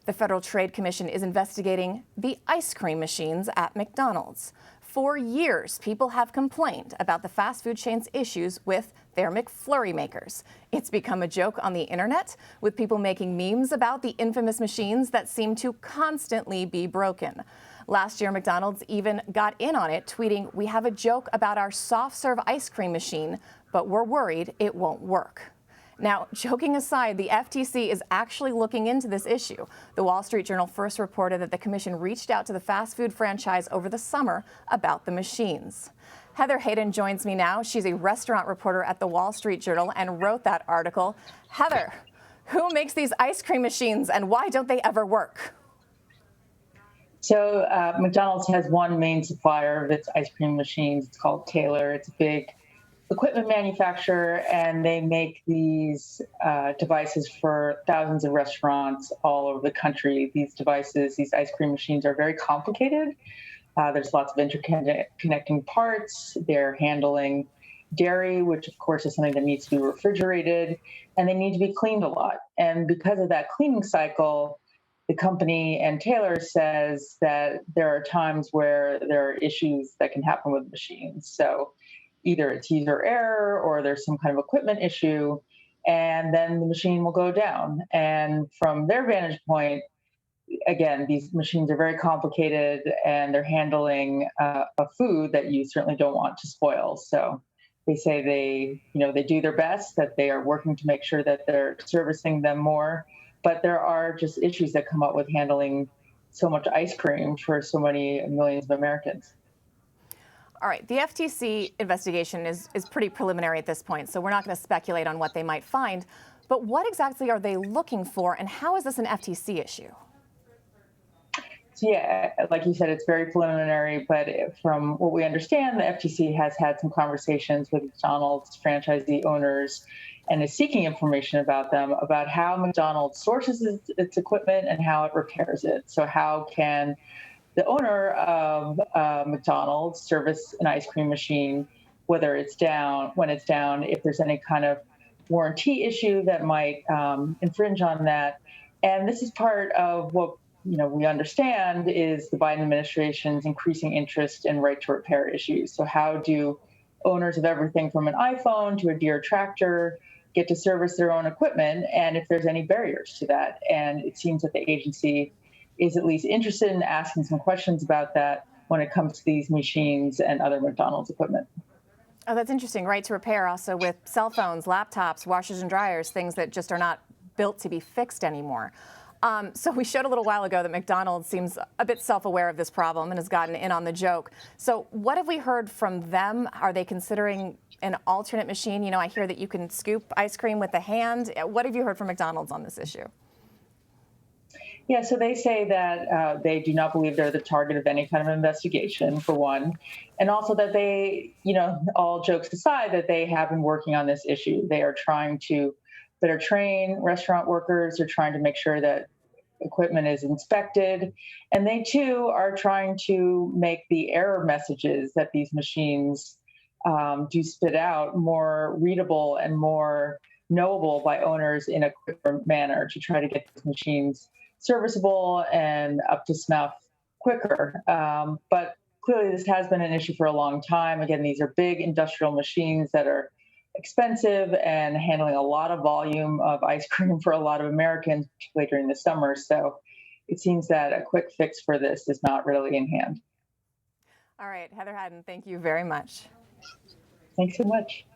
The Federal Trade Commission is investigating the ice cream machines at McDonald's. For years, people have complained about the fast food chain's issues with their McFlurry makers. It's become a joke on the internet, with people making memes about the infamous machines that seem to constantly be broken. Last year, McDonald's even got in on it, tweeting, "We have a joke about our soft serve ice cream machine, but we're worried it won't work." Now, joking aside, the FTC is actually looking into this issue. The Wall Street Journal first reported that the commission reached out to the fast food franchise over the summer about the machines. Heather Haddon joins me now. She's a restaurant reporter at the Wall Street Journal and wrote that article. Heather, who makes these ice cream machines and why don't they ever work? So McDonald's has one main supplier of its ice cream machines. It's called Taylor. It's a big equipment manufacturer, and they make these devices for thousands of restaurants all over the country. These devices, these ice cream machines, are very complicated. There's lots of interconnecting parts. They're handling dairy, which of course is something that needs to be refrigerated, and they need to be cleaned a lot. And because of that cleaning cycle, the company and Taylor says that there are times where there are issues that can happen with machines. So either it's user error or there's some kind of equipment issue, and then the machine will go down. And from their vantage point, again, these machines are very complicated and they're handling a food that you certainly don't want to spoil. So they say they do their best, that they are working to make sure that they're servicing them more. But there are just issues that come up with handling so much ice cream for so many millions of Americans. All right, the FTC investigation is pretty preliminary at this point, so we're not going to speculate on what they might find. But what exactly are they looking for, and how is this an FTC issue? So yeah, like you said, it's very preliminary, but from what we understand, the FTC has had some conversations with McDonald's franchisee owners and is seeking information about them, about how McDonald's sources its equipment and how it repairs it. So how can the owner of McDonald's service an ice cream machine, whether it's down, when it's down, if there's any kind of warranty issue that might infringe on that. And this is part of what we understand is the Biden administration's increasing interest in right to repair issues. So how do owners of everything from an iPhone to a Deere tractor get to service their own equipment, and if there's any barriers to that? And it seems that the agency is at least interested in asking some questions about that when it comes to these machines and other McDonald's equipment. Oh, that's interesting. Right to repair also with cell phones, laptops, washers and dryers, things that just are not built to be fixed anymore. So we showed a little while ago that McDonald's seems a bit self-aware of this problem and has gotten in on the joke. So what have we heard from them? Are they considering an alternate machine? I hear that you can scoop ice cream with the hand. What have you heard from McDonald's on this issue? Yeah, so they say that they do not believe they're the target of any kind of investigation, for one, and also that they, all jokes aside, that they have been working on this issue. They are trying to better train restaurant workers. They're trying to make sure that equipment is inspected, and they too are trying to make the error messages that these machines do spit out more readable and more knowable by owners in a quicker manner, to try to get these machines serviceable and up to snuff quicker. But clearly this has been an issue for a long time. Again, these are big industrial machines that are expensive and handling a lot of volume of ice cream for a lot of Americans, particularly during the summer. So it seems that a quick fix for this is not really in hand. All right, Heather Haddon, thank you very much. Thanks so much.